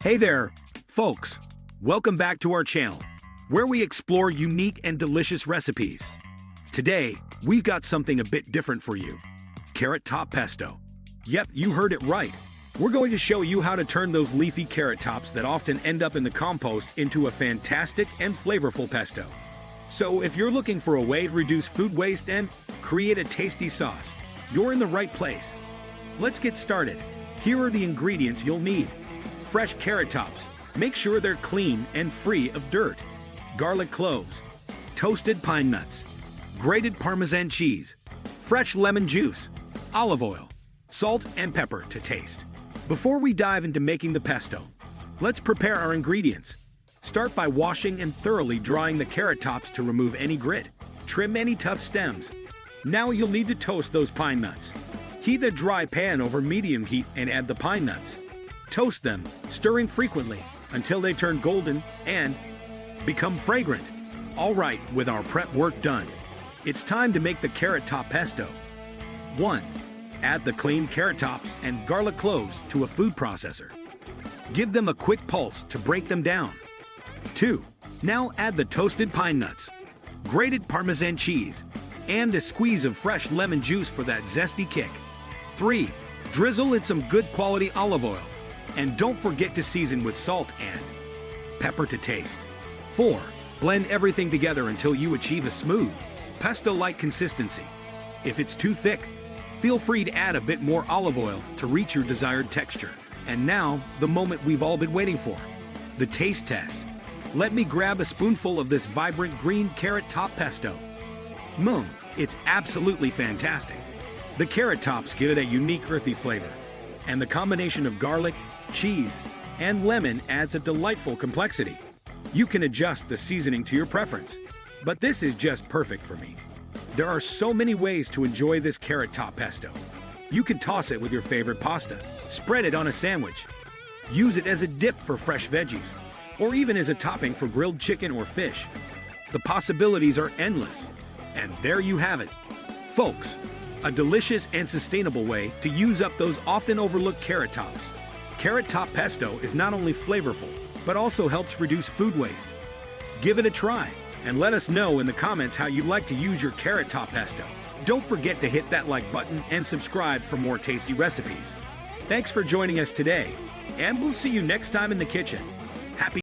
Hey there, folks. Welcome back to our channel, where we explore unique and delicious recipes. Today, we've got something a bit different for you. Carrot top pesto. Yep, you heard it right. We're going to show you how to turn those leafy carrot tops that often end up in the compost into a fantastic and flavorful pesto. So if you're looking for a way to reduce food waste and create a tasty sauce, you're in the right place. Let's get started. Here are the ingredients you'll need. Fresh carrot tops. Make sure they're clean and free of dirt. Garlic cloves. Toasted pine nuts. Grated Parmesan cheese. Fresh lemon juice. Olive oil. Salt and pepper to taste. Before we dive into making the pesto, let's prepare our ingredients. Start by washing and thoroughly drying the carrot tops to remove any grit. Trim any tough stems. Now you'll need to toast those pine nuts. Heat a dry pan over medium heat and add the pine nuts. Toast them, stirring frequently until they turn golden and become fragrant. All right, with our prep work done, it's time to make the carrot top pesto. 1. Add the cleaned carrot tops and garlic cloves to a food processor. Give them a quick pulse to break them down. 2. Now add the toasted pine nuts, grated Parmesan cheese, and a squeeze of fresh lemon juice for that zesty kick. 3. Drizzle in some good quality olive oil. And don't forget to season with salt and pepper to taste. 4. Blend everything together until you achieve a smooth, pesto-like consistency. If it's too thick, feel free to add a bit more olive oil to reach your desired texture. And now, the moment we've all been waiting for, the taste test. Let me grab a spoonful of this vibrant green carrot top pesto. It's absolutely fantastic. The carrot tops give it a unique earthy flavor, and the combination of garlic, cheese, and lemon adds a delightful complexity. You can adjust the seasoning to your preference, but this is just perfect for me. There are so many ways to enjoy this carrot top pesto. You can toss it with your favorite pasta, spread it on a sandwich, use it as a dip for fresh veggies, or even as a topping for grilled chicken or fish. The possibilities are endless. And there you have it, folks. A delicious and sustainable way to use up those often overlooked carrot tops. Carrot top pesto is not only flavorful, but also helps reduce food waste. Give it a try and let us know in the comments how you'd like to use your carrot top pesto. Don't forget to hit that like button and subscribe for more tasty recipes. Thanks for joining us today, and we'll see you next time in the kitchen. Happy